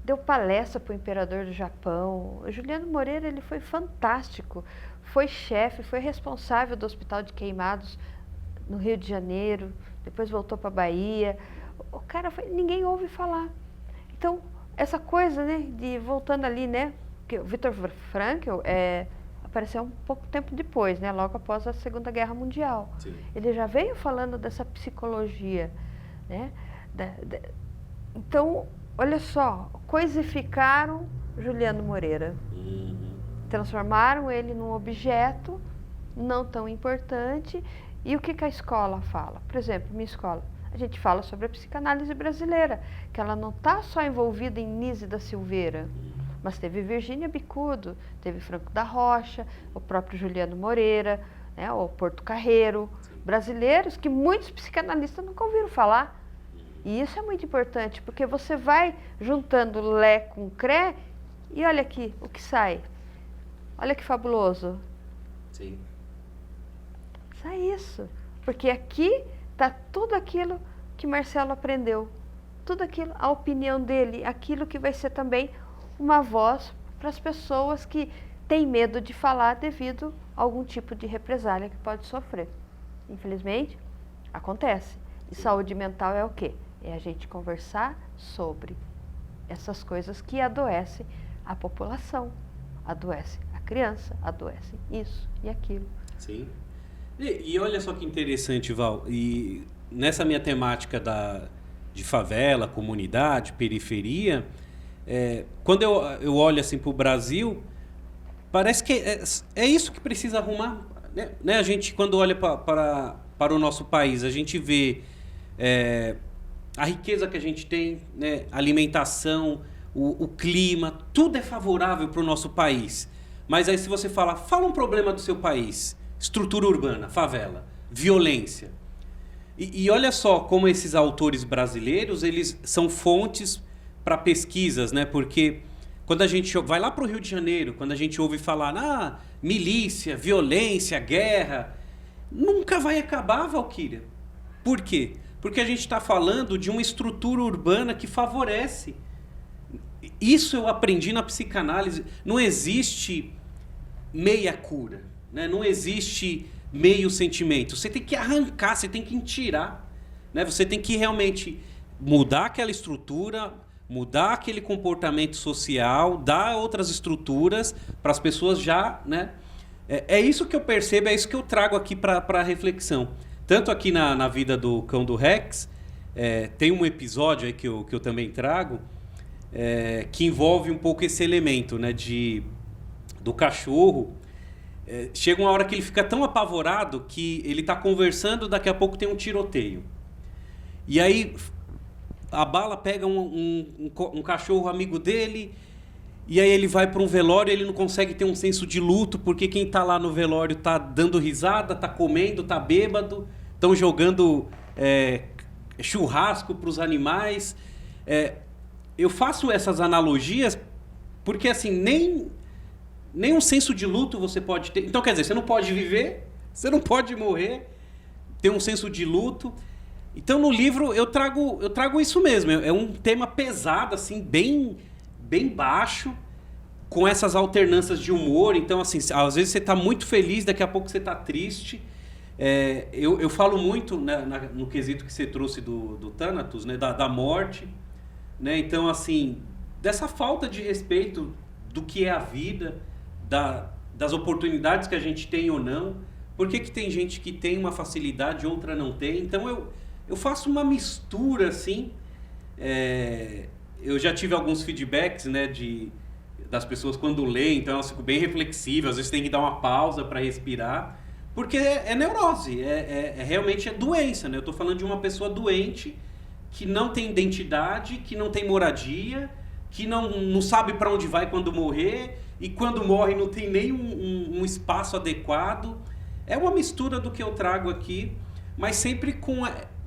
deu palestra para o imperador do Japão. O Juliano Moreira, ele foi fantástico, foi chefe, foi responsável do Hospital de Queimados no Rio de Janeiro, depois voltou para a Bahia. O cara ninguém ouve falar. Então, essa coisa, né, voltando ali, né, que o Viktor Frankl apareceu um pouco tempo depois, né, logo após a Segunda Guerra Mundial. Sim. Ele já veio falando dessa psicologia, né, então, olha só, coisificaram Juliano Moreira. Transformaram ele num objeto não tão importante. E o que a escola fala? Por exemplo, minha escola, a gente fala sobre a psicanálise brasileira, que ela não está só envolvida em Nise da Silveira, mas teve Virgínia Bicudo, teve Franco da Rocha, o próprio Juliano Moreira, né, o Porto Carreiro, brasileiros que muitos psicanalistas nunca ouviram falar. E isso é muito importante, porque você vai juntando Lé com Cré e olha aqui o que sai. Olha que fabuloso. Sim. Sai isso. Porque aqui está tudo aquilo que Marcelo aprendeu. Tudo aquilo, a opinião dele, aquilo que vai ser também uma voz para as pessoas que têm medo de falar devido a algum tipo de represália que pode sofrer. Infelizmente, acontece. E saúde mental é o quê? É a gente conversar sobre essas coisas que adoecem a população, adoece a criança, adoece isso e aquilo. Sim. E olha só que interessante, Val, e nessa minha temática de favela, comunidade, periferia, quando eu olho assim para o Brasil, parece que é isso que precisa arrumar, né? A gente, quando olha para o nosso país, a gente vê a riqueza que a gente tem, né? Alimentação, o clima, tudo é favorável para o nosso país. Mas aí se você fala um problema do seu país, estrutura urbana, favela, violência. E olha só como esses autores brasileiros, eles são fontes para pesquisas, né? Porque quando a gente vai lá para o Rio de Janeiro, quando a gente ouve falar, milícia, violência, guerra, nunca vai acabar, Valquíria. Por quê? Porque a gente está falando de uma estrutura urbana que favorece. Isso eu aprendi na psicanálise. Não existe meia cura, né? Não existe meio sentimento. Você tem que arrancar, você tem que tirar, né? Você tem que realmente mudar aquela estrutura, mudar aquele comportamento social, dar outras estruturas para as pessoas já, né? É isso que eu percebo, é isso que eu trago aqui para a reflexão. Tanto aqui na vida do Cão do Rex, tem um episódio aí que eu também trago, que envolve um pouco esse elemento, né, do cachorro. Chega uma hora que ele fica tão apavorado que ele está conversando, daqui a pouco tem um tiroteio. E aí a bala pega um cachorro amigo dele, e aí ele vai para um velório e ele não consegue ter um senso de luto, porque quem está lá no velório está dando risada, está comendo, está bêbado, estão jogando churrasco para os animais. Eu faço essas analogias porque assim, nem um senso de luto você pode ter. Então, quer dizer, você não pode viver, você não pode morrer, ter um senso de luto. Então, no livro, eu trago isso mesmo. É um tema pesado, assim, bem baixo, com essas alternâncias de humor. Então, assim, às vezes você está muito feliz, daqui a pouco você está triste. Eu falo muito, né, no quesito que você trouxe do Thanatos, né, da morte. Né? Então, assim, dessa falta de respeito do que é a vida, das oportunidades que a gente tem ou não. Por que tem gente que tem uma facilidade e outra não tem? Então, eu faço uma mistura, assim. Eu já tive alguns feedbacks, né, das pessoas quando leem, então elas ficam bem reflexivas, às vezes tem que dar uma pausa para respirar, porque é neurose, realmente doença, né? Eu estou falando de uma pessoa doente que não tem identidade, que não tem moradia, que não sabe para onde vai quando morrer, e quando morre não tem nem um espaço adequado. É uma mistura do que eu trago aqui, mas sempre com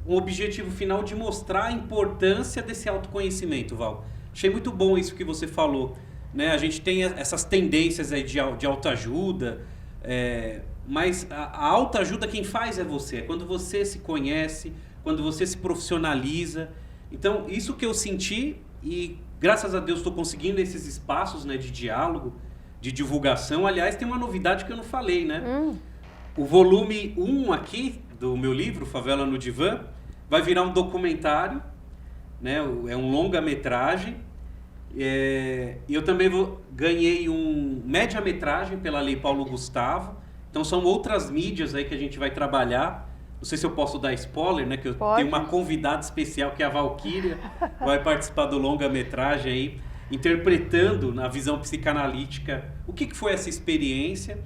o objetivo final de mostrar a importância desse autoconhecimento, Val. Achei muito bom isso que você falou, né? A gente tem essas tendências aí de autoajuda, mas a autoajuda quem faz é você. É quando você se conhece, quando você se profissionaliza. Então, isso que eu senti, e graças a Deus estou conseguindo esses espaços, né, de diálogo, de divulgação. Aliás, tem uma novidade que eu não falei, né? O volume 1 aqui do meu livro, Favela no Divã, vai virar um documentário, né? É um longa-metragem. E eu também ganhei um média-metragem pela Lei Paulo Gustavo. Então são outras mídias aí que a gente vai trabalhar não sei se eu posso dar spoiler, né? Que eu Pode. tenho uma convidada especial, que é a Valquíria, vai participar do longa-metragem aí, interpretando na visão psicanalítica o que foi essa experiência.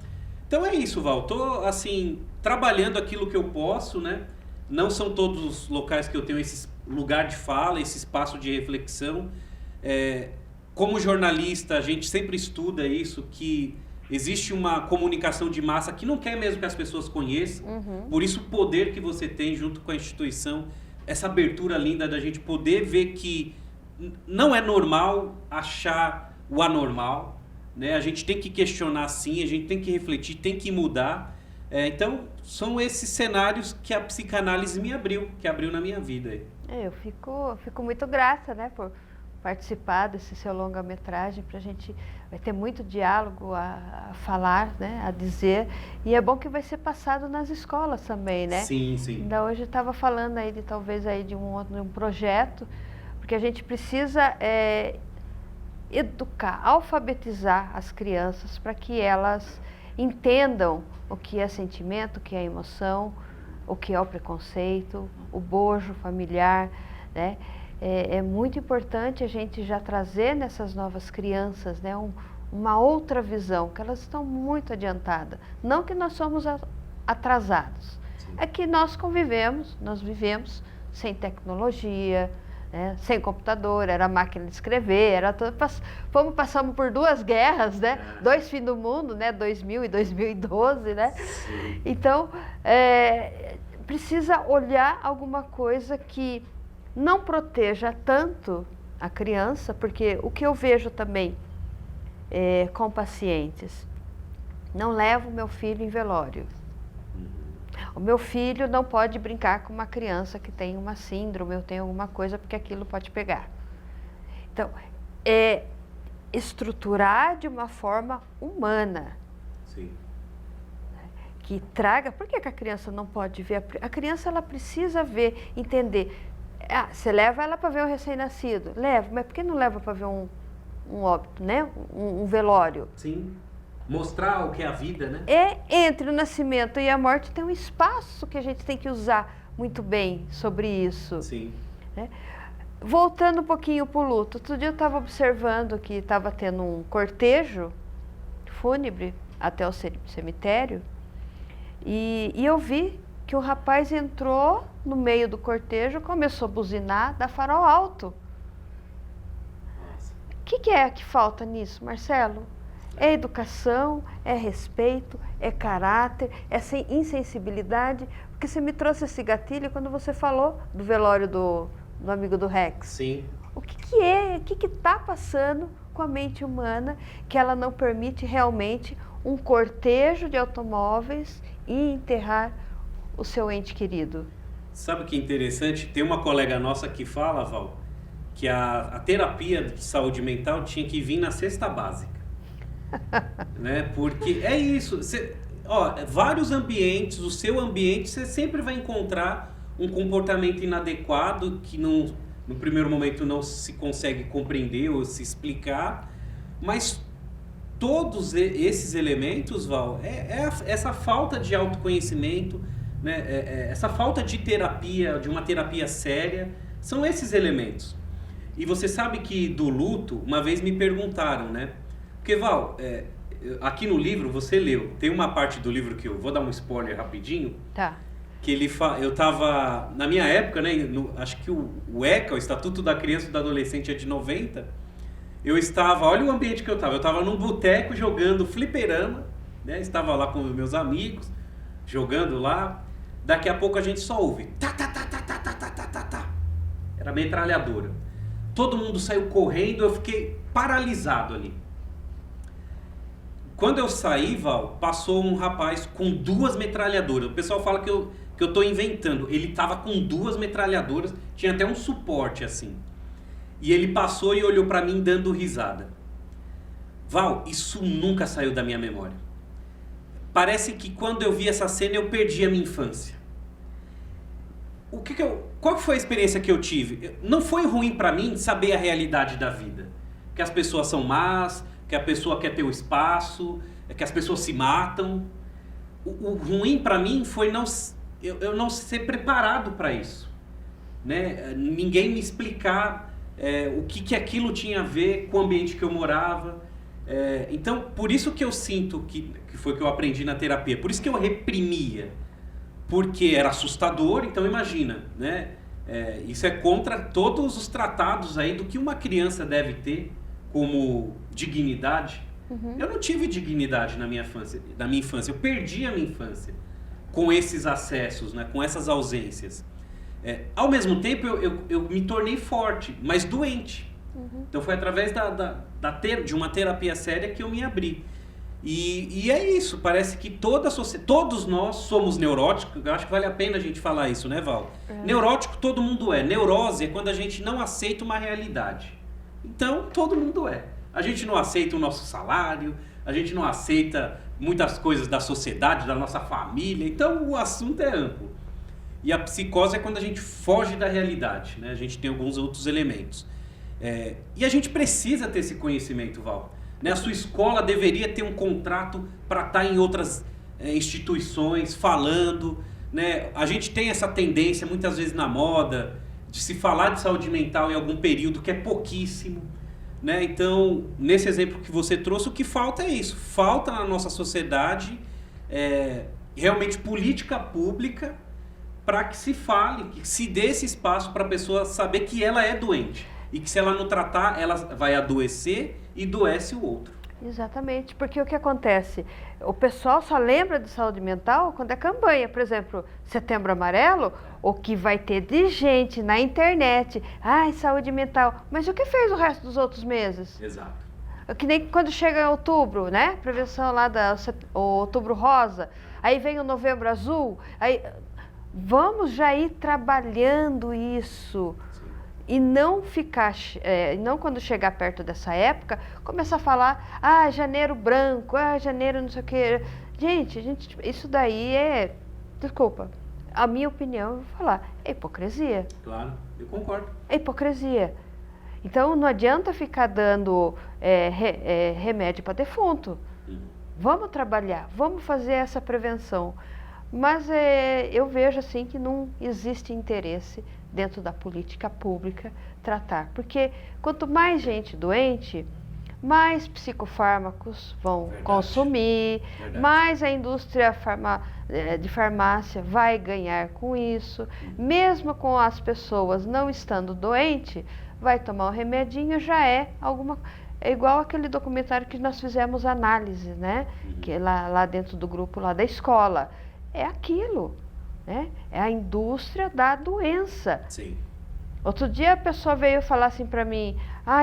Então é isso, Val. Tô, assim, trabalhando aquilo que eu posso, né? Não são todos os locais que eu tenho esse lugar de fala, esse espaço de reflexão. Como jornalista, a gente sempre estuda isso, que existe uma comunicação de massa que não quer mesmo que as pessoas conheçam. Por isso o poder que você tem junto com a instituição, essa abertura linda da gente poder ver que não é normal achar o anormal, né? A gente tem que questionar sim, a gente tem que refletir, tem que mudar. Então, são esses cenários que a psicanálise me abriu, que abriu na minha vida. Eu fico muito grata, né, por participar desse seu longa-metragem. Pra gente vai ter muito diálogo a falar, né, a dizer, e é bom que vai ser passado nas escolas também, né? Sim, sim. Ainda hoje eu estava falando aí de talvez aí de um projeto, porque a gente precisa educar, alfabetizar as crianças para que elas entendam o que é sentimento, o que é emoção, o que é o preconceito, o bojo familiar, né? É muito importante a gente já trazer nessas novas crianças, né, uma outra visão, que elas estão muito adiantadas. Não que nós somos atrasados, é que nós vivemos sem tecnologia, né, sem computador, era máquina de escrever, era tudo, passamos por 2 guerras, né, 2 fins do mundo, né, 2000 e 2012, né? Sim. Então, precisa olhar alguma coisa que não proteja tanto a criança, porque o que eu vejo também com pacientes, não levo meu filho em velório. O meu filho não pode brincar com uma criança que tem uma síndrome ou tem alguma coisa, porque aquilo pode pegar. Então, estruturar de uma forma humana. Sim. Que traga... Por que a criança não pode ver? A criança, ela precisa ver, entender. Você leva ela para ver um recém-nascido? Leva, mas por que não leva para ver um óbito, né? Um velório? Sim. Mostrar o que é a vida, né? Entre o nascimento e a morte tem um espaço que a gente tem que usar muito bem sobre isso. Sim. Né? Voltando um pouquinho para o luto, outro dia eu estava observando que estava tendo um cortejo fúnebre até o cemitério e eu vi que o rapaz entrou no meio do cortejo, começou a buzinar, dar farol alto. O que é que falta nisso, Marcelo? É educação, é respeito, é caráter, é insensibilidade. Porque você me trouxe esse gatilho quando você falou do velório do amigo do Rex. Sim. O que é? O que está passando com a mente humana que ela não permite realmente um cortejo de automóveis e enterrar o seu ente querido? Sabe o que é interessante? Tem uma colega nossa que fala, Val, que a terapia de saúde mental tinha que vir na cesta básica. Né? Porque é isso. Vários ambientes, o seu ambiente, você sempre vai encontrar um comportamento inadequado que no primeiro momento não se consegue compreender ou se explicar, mas todos esses elementos, Val, essa falta de autoconhecimento, né? Essa falta de terapia, de uma terapia séria, são esses elementos. E você sabe que do luto, uma vez me perguntaram, né? Porque, Val, aqui no livro, você leu, tem uma parte do livro que eu vou dar um spoiler rapidinho. Tá. Que eu estava, na minha época, né, acho que o ECA, o Estatuto da Criança e do Adolescente, é de 90. Eu estava, olha o ambiente que eu estava num boteco jogando fliperama, né, estava lá com os meus amigos, jogando lá. Daqui a pouco a gente só ouve, tá, tá, tá, tá, tá, tá, tá, tá, tá, tá. Era metralhadora. Todo mundo saiu correndo, eu fiquei paralisado ali. Quando eu saí, Val, passou um rapaz com 2 metralhadoras. O pessoal fala que eu tô inventando. Ele tava com 2 metralhadoras, tinha até um suporte assim. E ele passou e olhou pra mim dando risada. Val, isso nunca saiu da minha memória. Parece que quando eu vi essa cena eu perdi a minha infância. Qual foi a experiência que eu tive? Não foi ruim pra mim saber a realidade da vida. Que as pessoas são más, que a pessoa quer ter o espaço, que as pessoas se matam. O ruim pra mim foi eu não ser preparado para isso, né? Ninguém me explicar o que aquilo tinha a ver com o ambiente que eu morava. Então, por isso que eu sinto que foi o que eu aprendi na terapia, por isso que eu reprimia, porque era assustador. Então imagina, né? Isso é contra todos os tratados aí do que uma criança deve ter como dignidade. Eu não tive dignidade na minha infância, eu perdi a minha infância com esses acessos, né? Com essas ausências. Ao mesmo tempo eu me tornei forte, mas doente. Então foi através de uma terapia séria que eu me abri. E é isso, parece que todos nós somos neuróticos. Eu acho que vale a pena a gente falar isso, né, Val? Neurótico todo mundo é. Neurose é quando a gente não aceita uma realidade. Então todo mundo é. A gente não aceita o nosso salário, a gente não aceita muitas coisas da sociedade, da nossa família. Então o assunto é amplo. E a psicose é quando a gente foge da realidade, né? A gente tem alguns outros elementos. E a gente precisa ter esse conhecimento, Val. Né? A sua escola deveria ter um contrato para estar em outras instituições falando. Né? A gente tem essa tendência, muitas vezes na moda, de se falar de saúde mental em algum período, que é pouquíssimo. Né? Então, nesse exemplo que você trouxe, o que falta é isso. Falta na nossa sociedade realmente política pública para que se fale, que se dê esse espaço para a pessoa saber que ela é doente. E que se ela não tratar, ela vai adoecer e adoece o outro. Exatamente, porque o que acontece? O pessoal só lembra de saúde mental quando é campanha. Por exemplo, Setembro Amarelo, o que vai ter de gente na internet. Ai, saúde mental. Mas o que fez o resto dos outros meses? Exato. Que nem quando chega outubro, né? Prevenção lá o Outubro Rosa. Aí vem o Novembro Azul. Aí, vamos já ir trabalhando isso. E não ficar, não quando chegar perto dessa época, começar a falar, janeiro branco, janeiro não sei o quê. Gente, isso daí desculpa, a minha opinião, eu vou falar, é hipocrisia. Claro, eu concordo. É hipocrisia. Então não adianta ficar dando remédio para defunto. Vamos trabalhar, vamos fazer essa prevenção. Mas eu vejo assim que não existe interesse dentro da política pública tratar. Porque quanto mais gente doente, mais psicofármacos vão consumir, mais a indústria de farmácia vai ganhar com isso. Mesmo com as pessoas não estando doentes, vai tomar um remedinho, já é alguma coisa. É igual aquele documentário que nós fizemos análise, né? Que é lá dentro do grupo lá da escola. É aquilo, né? É a indústria da doença. Sim. Outro dia a pessoa veio falar assim para mim,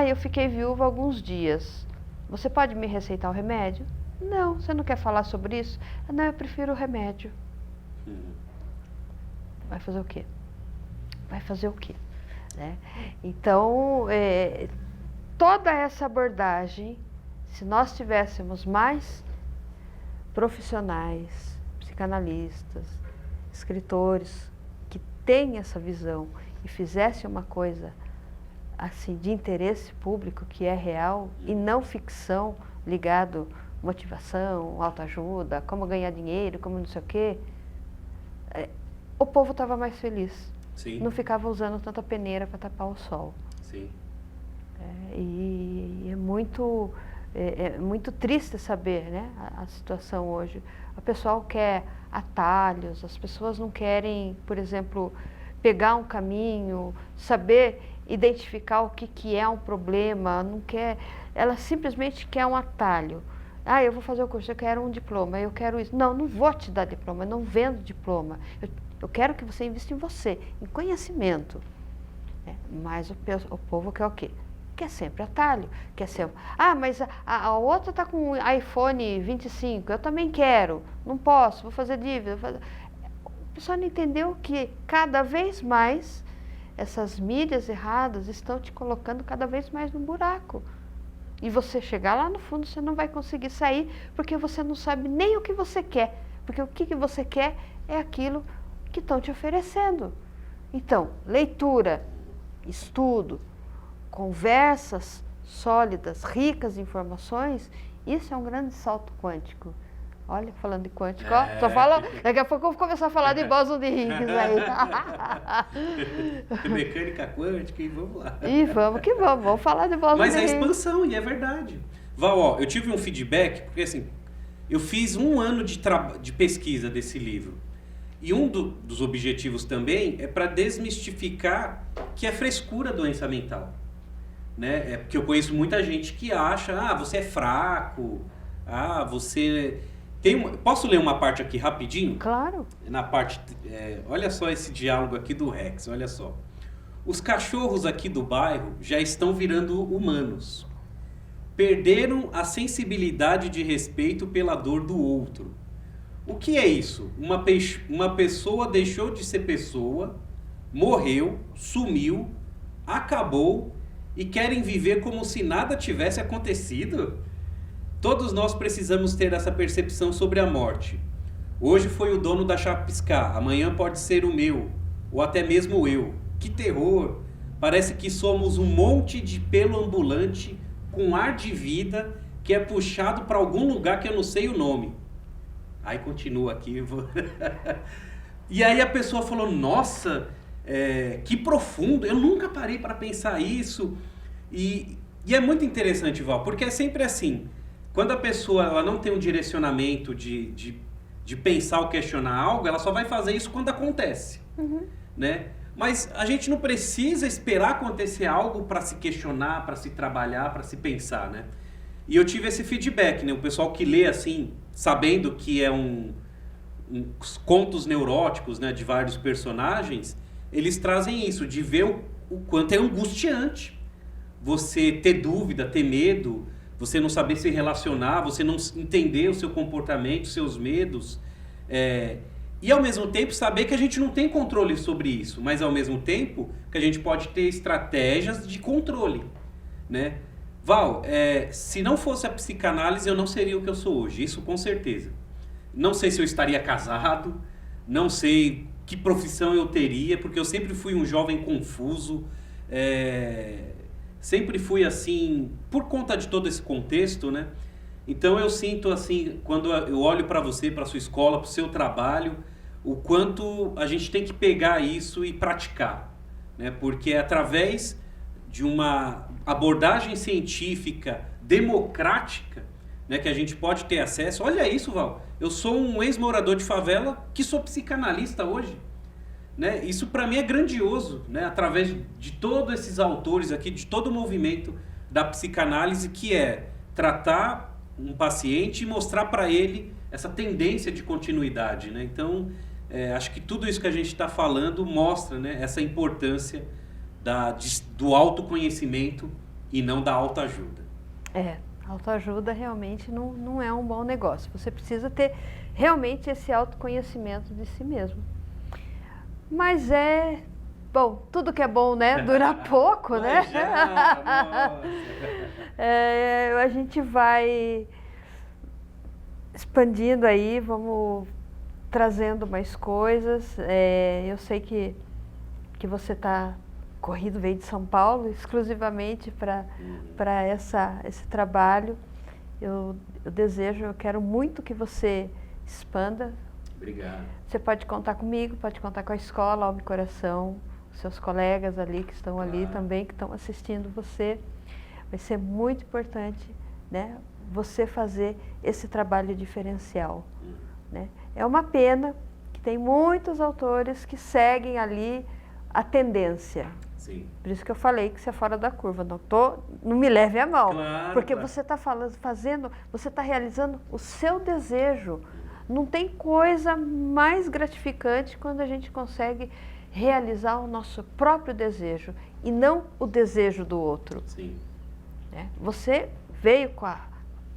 eu fiquei viúva há alguns dias. Você pode me receitar o remédio? Não, você não quer falar sobre isso? Não, eu prefiro o remédio. Vai fazer o quê? Vai fazer o quê? Né? Então, toda essa abordagem, se nós tivéssemos mais profissionais, psicanalistas, escritores que têm essa visão e fizessem uma coisa assim de interesse público que é real e não ficção ligado motivação, autoajuda, como ganhar dinheiro, como não sei o quê, o povo estava mais feliz. Sim. Não ficava usando tanta peneira para tapar o sol. Sim. E é muito triste saber, né, a situação hoje. O pessoal quer atalhos, as pessoas não querem, por exemplo, pegar um caminho, saber identificar o que é um problema, não quer, ela simplesmente quer um atalho. Eu vou fazer o curso, eu quero um diploma, eu quero isso. Não vou te dar diploma, eu não vendo diploma. Eu quero que você invista em você, em conhecimento. Mas o povo quer o quê? Quer sempre atalho, quer ser... mas a outra está com iPhone 25, eu também quero, não posso, vou fazer dívida. O pessoal não entendeu que cada vez mais essas mídias erradas estão te colocando cada vez mais no buraco. E você chegar lá no fundo, você não vai conseguir sair, porque você não sabe nem o que você quer. Porque o que você quer é aquilo que estão te oferecendo. Então, leitura, estudo, conversas sólidas, ricas em informações, isso é um grande salto quântico Olha, falando de quântico, ó, só fala, daqui a pouco eu vou começar a falar de bóson de Higgs aí. Mecânica quântica e vamos lá. E vamos falar de bóson de Mas é Higgs. expansão, e é verdade. Val, ó, eu tive um feedback, porque assim, eu fiz 1 ano de pesquisa desse livro. E um dos objetivos também é para desmistificar que é frescura a doença mental. Né? É porque eu conheço muita gente que acha, você é fraco, você... Posso ler uma parte aqui rapidinho? Claro. Na parte, olha só esse diálogo aqui do Rex, olha só. Os cachorros aqui do bairro já estão virando humanos. Perderam a sensibilidade de respeito pela dor do outro. O que é isso? Uma pessoa deixou de ser pessoa, morreu, sumiu, acabou e querem viver como se nada tivesse acontecido? Todos nós precisamos ter essa percepção sobre a morte. Hoje foi o dono da Chapiscar, amanhã pode ser o meu, ou até mesmo eu. Que terror! Parece que somos um monte de pelo ambulante com ar de vida que é puxado para algum lugar que eu não sei o nome. Aí continua aqui. E aí a pessoa falou, nossa, que profundo, eu nunca parei para pensar isso. E é muito interessante, Val, porque é sempre assim, quando a pessoa ela não tem um direcionamento de pensar ou questionar algo, ela só vai fazer isso quando acontece, né? Mas a gente não precisa esperar acontecer algo para se questionar, para se trabalhar, para se pensar, né? E eu tive esse feedback, né? O pessoal que lê assim, sabendo que é uns contos neuróticos, né, de vários personagens, eles trazem isso, de ver o quanto é angustiante você ter dúvida, ter medo, você não saber se relacionar, você não entender o seu comportamento, seus medos, e ao mesmo tempo saber que a gente não tem controle sobre isso, mas ao mesmo tempo que a gente pode ter estratégias de controle, né? Val, se não fosse a psicanálise eu não seria o que eu sou hoje, isso com certeza. Não sei se eu estaria casado, não sei que profissão eu teria, porque eu sempre fui um jovem confuso, sempre fui assim, por conta de todo esse contexto, né? Então eu sinto assim, quando eu olho para você, para sua escola, para o seu trabalho, o quanto a gente tem que pegar isso e praticar, né? Porque é através de uma abordagem científica, democrática, né, que a gente pode ter acesso. Olha isso, Val, eu sou um ex-morador de favela que sou psicanalista hoje. Né? Isso para mim é grandioso, né? Através de todos esses autores aqui, de todo o movimento da psicanálise, que é tratar um paciente e mostrar para ele essa tendência de continuidade, né? Então, acho que tudo isso que a gente está falando mostra, né, essa importância do autoconhecimento e não da autoajuda. Autoajuda realmente não é um bom negócio. Você precisa ter realmente esse autoconhecimento de si mesmo. Mas tudo que é bom, né, dura pouco, né? A gente vai expandindo aí, vamos trazendo mais coisas. Eu sei que você está corrido, veio de São Paulo exclusivamente para esse trabalho. Eu quero muito que você expanda. Obrigado. Você pode contar comigo, pode contar com a escola, Alma e Coração, seus colegas ali que estão ali também, que estão assistindo você. Vai ser muito importante, né, você fazer esse trabalho diferencial. Né? É uma pena que tem muitos autores que seguem ali a tendência. Sim. Por isso que eu falei que você é fora da curva. Não me leve a mal. Claro, porque você está você está realizando o seu desejo. Não tem coisa mais gratificante quando a gente consegue realizar o nosso próprio desejo e não o desejo do outro. Sim. Né? Você veio com a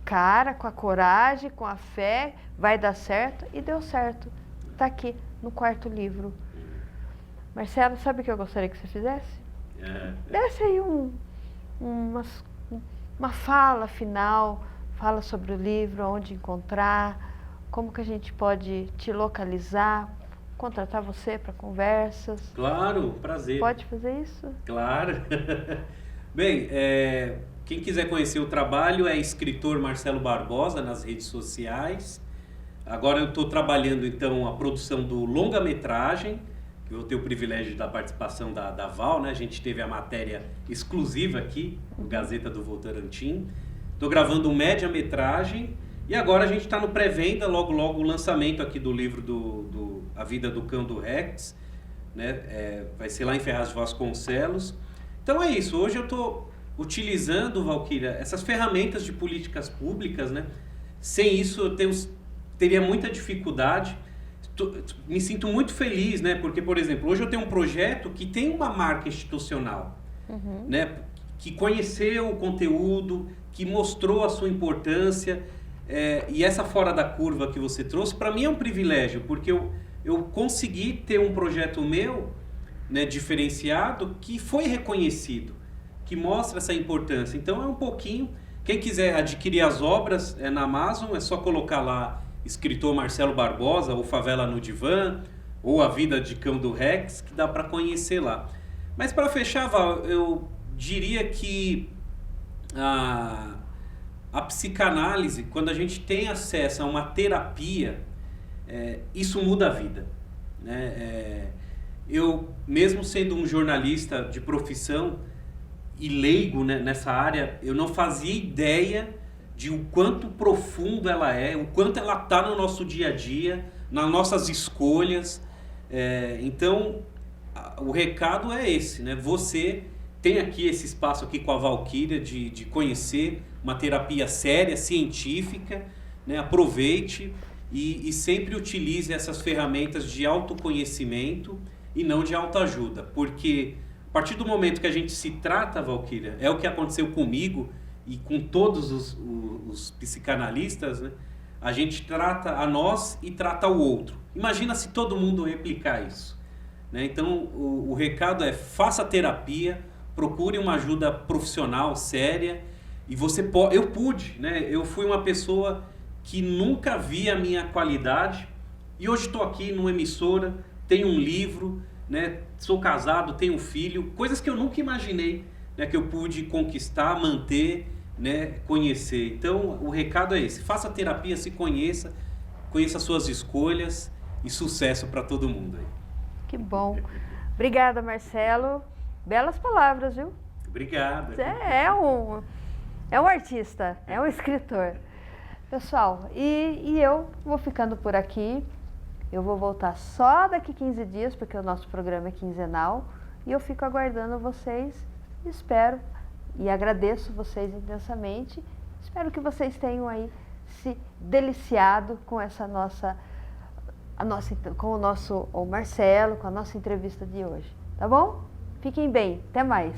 cara, com a coragem, com a fé, vai dar certo e deu certo. Está aqui no 4º livro. Marcelo, sabe o que eu gostaria que você fizesse? Desse aí uma fala final, fala sobre o livro, onde encontrar, como que a gente pode te localizar, contratar você para conversas. Claro, prazer. Pode fazer isso? Claro. Bem, quem quiser conhecer o trabalho é escritor Marcelo Barbosa nas redes sociais. Agora eu estou trabalhando, então, a produção do longa-metragem, que eu vou ter o privilégio da participação da Val, né? A gente teve a matéria exclusiva aqui, no Gazeta do Votorantim. Estou gravando um média-metragem e agora a gente está no pré-venda, logo o lançamento aqui do livro A Vida do Cão do Rex, né? Vai ser lá em Ferraz de Vasconcelos. Então é isso, hoje eu estou utilizando, Valquíria, essas ferramentas de políticas públicas, né? Sem isso eu teria muita dificuldade. Me sinto muito feliz, né? Porque, por exemplo, hoje eu tenho um projeto que tem uma marca institucional, né? Que conheceu o conteúdo, que mostrou a sua importância, e essa fora da curva que você trouxe, para mim é um privilégio, porque eu consegui ter um projeto meu, né, diferenciado, que foi reconhecido, que mostra essa importância. Então é um pouquinho, quem quiser adquirir as obras na Amazon, é só colocar lá escritor Marcelo Barbosa, ou Favela no Divã, ou A Vida de Cão do Rex, que dá para conhecer lá. Mas para fechar, Val, eu diria que a psicanálise, quando a gente tem acesso a uma terapia, isso muda a vida, né? Eu, mesmo sendo um jornalista de profissão e leigo, né, nessa área, eu não fazia ideia de o quanto profundo ela é, o quanto ela está no nosso dia a dia, nas nossas escolhas. Então, o recado é esse, né? Você tem aqui esse espaço aqui com a Valquíria de conhecer uma terapia séria, científica, né? Aproveite e sempre utilize essas ferramentas de autoconhecimento e não de autoajuda, porque a partir do momento que a gente se trata, Valquíria, é o que aconteceu comigo e com todos os psicanalistas, né? A gente trata a nós e trata o outro. Imagina se todo mundo replicar isso, né? Então, o recado é: faça terapia, procure uma ajuda profissional, séria, e eu pude, né? Eu fui uma pessoa que nunca vi a minha qualidade e hoje estou aqui numa emissora, tenho um livro, né? Sou casado, tenho um filho, coisas que eu nunca imaginei, né? Que eu pude conquistar, manter, né? Conhecer. Então, o recado é esse: faça terapia, se conheça suas escolhas e sucesso para todo mundo aí. Que bom. Obrigada, Marcelo. Belas palavras, viu? Obrigado. Você é um artista, é um escritor. Pessoal, e eu vou ficando por aqui. Eu vou voltar só daqui 15 dias, porque o nosso programa é quinzenal. E eu fico aguardando vocês. Espero e agradeço vocês intensamente. Espero que vocês tenham aí se deliciado com com o Marcelo, com a nossa entrevista de hoje. Tá bom? Fiquem bem. Até mais.